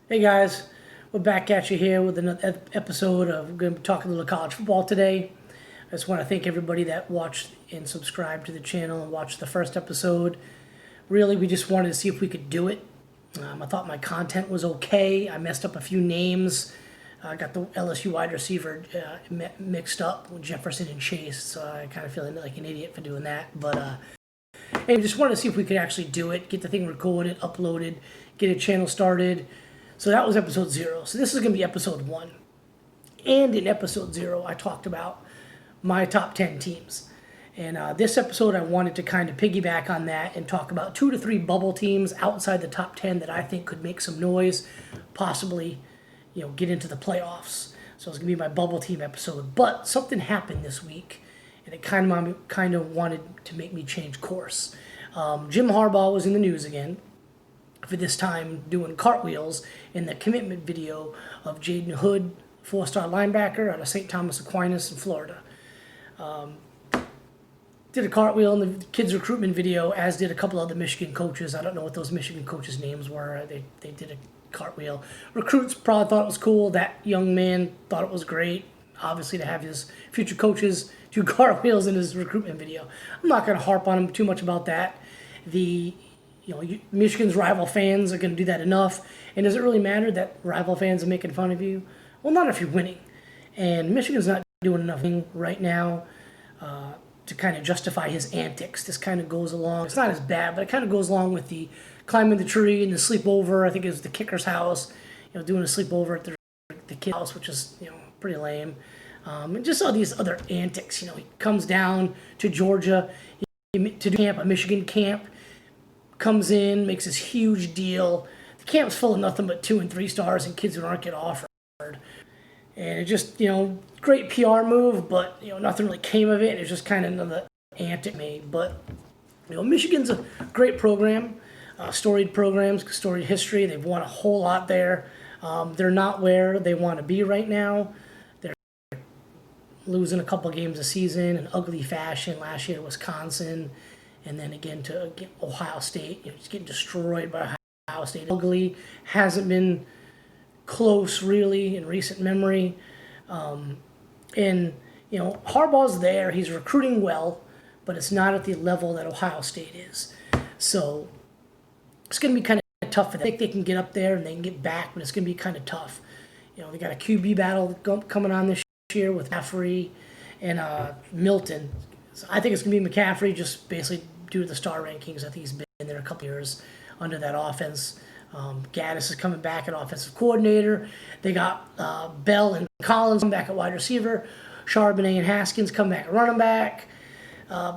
Hey guys, we're back at you here with another episode of, we're going to be talking a little college football today. I just want to thank everybody that watched and subscribed to the channel and watched the first episode. Really, we just wanted to see if we could do it. I thought my content was okay. I messed up a few names. I got the LSU wide receiver mixed up with Jefferson and Chase, so I kind of feel like an idiot for doing that. But hey, we just wanted to see if we could actually do it, get the thing recorded, uploaded, get a channel started. So that was episode 0. So this is going to be episode 1. And in episode 0, I talked about my top 10 teams. And this episode, I wanted to kind of piggyback on that and talk about 2 to 3 bubble teams outside the top 10 that I think could make some noise, possibly, get into the playoffs. So it's going to be my bubble team episode. But something happened this week, and it kind of wanted to make me change course. Jim Harbaugh was in the news again, for this time doing cartwheels in the commitment video of Jaden Hood, 4-star linebacker out of St. Thomas Aquinas in Florida. Did a cartwheel in the kids' recruitment video, as did a couple other Michigan coaches. I don't know what those Michigan coaches' names were. They did a cartwheel. Recruits probably thought it was cool. That young man thought it was great, obviously, to have his future coaches do cartwheels in his recruitment video. I'm not going to harp on him too much about that. Michigan's rival fans are going to do that enough. And does it really matter that rival fans are making fun of you? Well, not if you're winning. And Michigan's not doing enough right now to kind of justify his antics. This kind of goes along. It's not as bad, but it kind of goes along with the climbing the tree and the sleepover. I think it was the kicker's house, doing a sleepover at the kid's house, which is, pretty lame. And just all these other antics. He comes down to Georgia to do camp, a Michigan camp. Comes in, makes this huge deal. The camp's full of nothing but 2 and 3 stars and kids who aren't getting offered. And it just, great PR move, but, nothing really came of it. It's just kind of another antic made. But, Michigan's a great program, storied programs, storied history. They've won a whole lot there. They're not where they want to be right now. They're losing a couple games a season in ugly fashion. Last year to Wisconsin. And then again to Ohio State, it's getting destroyed by Ohio State. Ugly, hasn't been close really in recent memory. Harbaugh's there, he's recruiting well, but it's not at the level that Ohio State is. So it's going to be kind of tough for them. I think they can get up there and they can get back, but it's going to be kind of tough. They got a QB battle coming on this year with McCaffrey and Milton. So I think it's going to be McCaffrey, just basically due to the star rankings. I think he's been there a couple years under that offense. Gaddis is coming back at offensive coordinator. They got Bell and Collins come back at wide receiver. Charbonnet and Haskins come back at running back.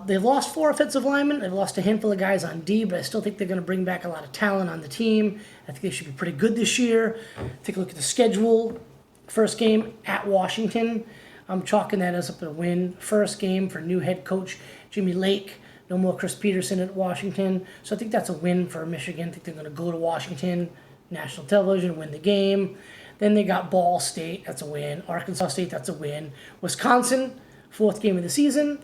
They've lost 4 offensive linemen. They've lost a handful of guys on D, but I still think they're going to bring back a lot of talent on the team. I think they should be pretty good this year. Take a look at the schedule. First game at Washington. I'm chalking that as up a win. First game for new head coach Jimmy Lake. No more Chris Peterson at Washington. So I think that's a win for Michigan. I think they're going to go to Washington, national television, win the game. Then they got Ball State. That's a win. Arkansas State, that's a win. Wisconsin, 4th game of the season.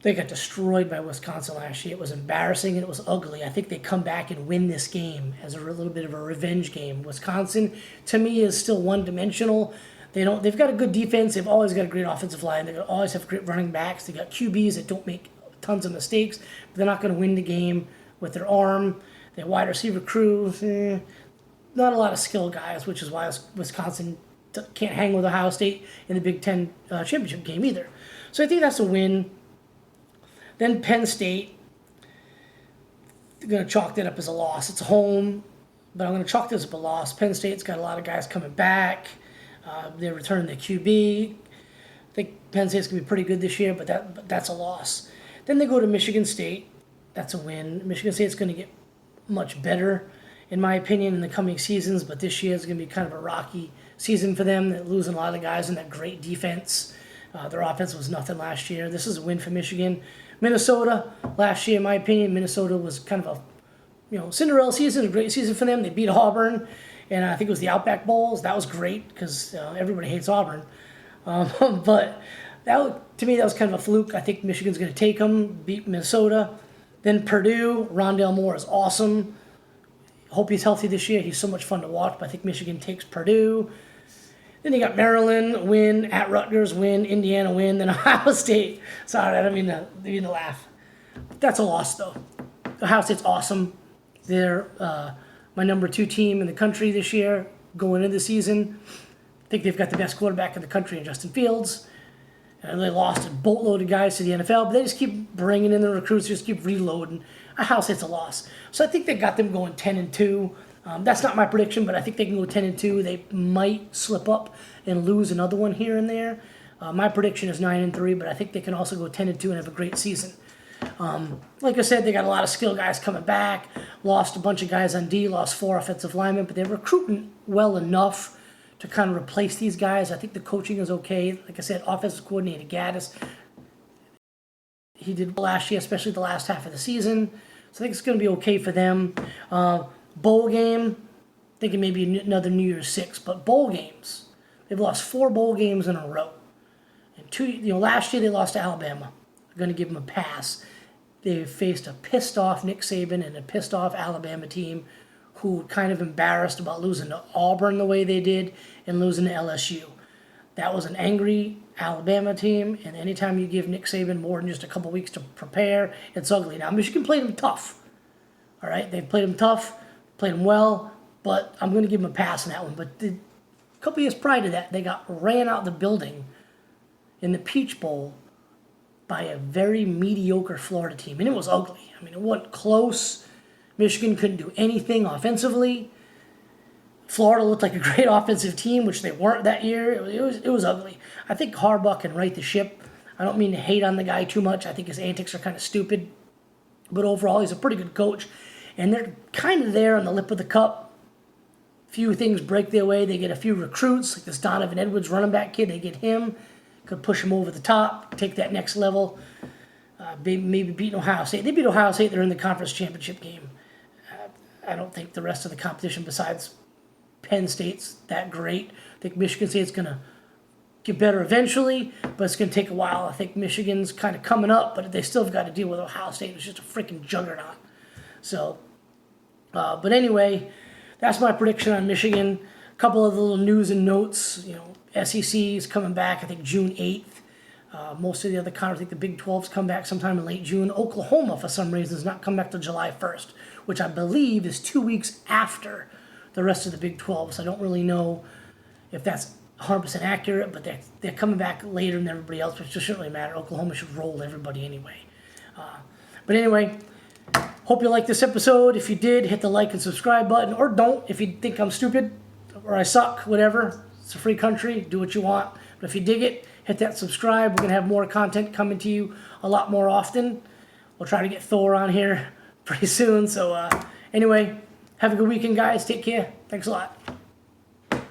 They got destroyed by Wisconsin last year. It was embarrassing and it was ugly. I think they come back and win this game as a little bit of a revenge game. Wisconsin, to me, is still one-dimensional. They've got a good defense. They've always got a great offensive line. They always have great running backs. They got QBs that don't make tons of mistakes, but they're not going to win the game with their arm. Their wide receiver crew, not a lot of skill guys, which is why Wisconsin can't hang with Ohio State in the Big Ten championship game either. So I think that's a win. Then Penn State, they're going to chalk that up as a loss. It's a home, but I'm going to chalk this up a loss. Penn State's got a lot of guys coming back. They're returning the QB. I think Penn State's going to be pretty good this year, but that's a loss. Then they go to Michigan State. That's a win. Michigan State's going to get much better, in my opinion, in the coming seasons, but this year is going to be kind of a rocky season for them. They're losing a lot of guys in that great defense. Their offense was nothing last year. This is a win for Michigan. Minnesota, last year, in my opinion, Minnesota was kind of a Cinderella season, a great season for them. They beat Auburn, and I think it was the Outback Bowls. That was great because everybody hates Auburn. But to me, that was kind of a fluke. I think Michigan's going to take them, beat Minnesota. Then Purdue, Rondale Moore is awesome. hope he's healthy this year. He's so much fun to watch. But I think Michigan takes Purdue. Then you got Maryland win, at Rutgers win, Indiana win, then Ohio State. Sorry, I don't mean to laugh. That's a loss, though. Ohio State's awesome. They're my number 2 team in the country this year going into the season. I think they've got the best quarterback in the country in Justin Fields. And they lost a boatload of guys to the NFL, but they just keep bringing in the recruits, just keep reloading. Ohio State's a loss. So I think they got them going 10-2. That's not my prediction, but I think they can go 10-2. They might slip up and lose another one here and there. My prediction is 9-3, but I think they can also go 10-2 and have a great season. Like I said, they got a lot of skill guys coming back. Lost a bunch of guys on D, lost 4 offensive linemen, but they're recruiting well enough to kind of replace these guys. I think the coaching is okay. Like I said, offensive coordinator Gaddis, he did last year, especially the last half of the season. So I think it's going to be okay for them. Bowl game, thinking maybe another New Year's 6, but bowl games, they've lost 4 bowl games in a row. And last year they lost to Alabama. I'm going to give them a pass. They faced a pissed off Nick Saban and a pissed off Alabama team who were kind of embarrassed about losing to Auburn the way they did and losing to LSU. That was an angry Alabama team, and anytime you give Nick Saban more than just a couple weeks to prepare, it's ugly. Now, Michigan played them tough. All right, they played them tough, played them well, but I'm going to give them a pass on that one. But a couple years prior to that, they got ran out of the building in the Peach Bowl by a very mediocre Florida team, and it was ugly. I mean, it wasn't close. Michigan couldn't do anything offensively. Florida looked like a great offensive team, which they weren't that year. It was ugly. I think Harbaugh can right the ship. I don't mean to hate on the guy too much. I think his antics are kind of stupid. But overall, he's a pretty good coach. And they're kind of there on the lip of the cup. Few things break their way. They get a few recruits, like this Donovan Edwards running back kid. They get him. Could push him over the top, take that next level. Maybe beat Ohio State. They beat Ohio State. They're in the conference championship game. I don't think the rest of the competition besides Penn State's that great. I think Michigan State's going to get better eventually, but it's going to take a while. I think Michigan's kind of coming up, but they still have got to deal with Ohio State. It's just a freaking juggernaut. So, but anyway, that's my prediction on Michigan. A couple of little news and notes. SEC is coming back, I think, June 8th. Most of the other conferences, I think the Big 12's come back sometime in late June. Oklahoma, for some reason, has not come back till July 1st, which I believe is 2 weeks after the rest of the Big 12. So I don't really know if that's 100% accurate, but they're coming back later than everybody else, which just shouldn't really matter. Oklahoma should roll everybody anyway. But anyway, hope you liked this episode. If you did, hit the like and subscribe button, or don't if you think I'm stupid or I suck, whatever. It's a free country. Do what you want. But if you dig it, hit that subscribe. We're going to have more content coming to you a lot more often. We'll try to get Thor on here pretty soon. So anyway, have a good weekend, guys. Take care. Thanks a lot.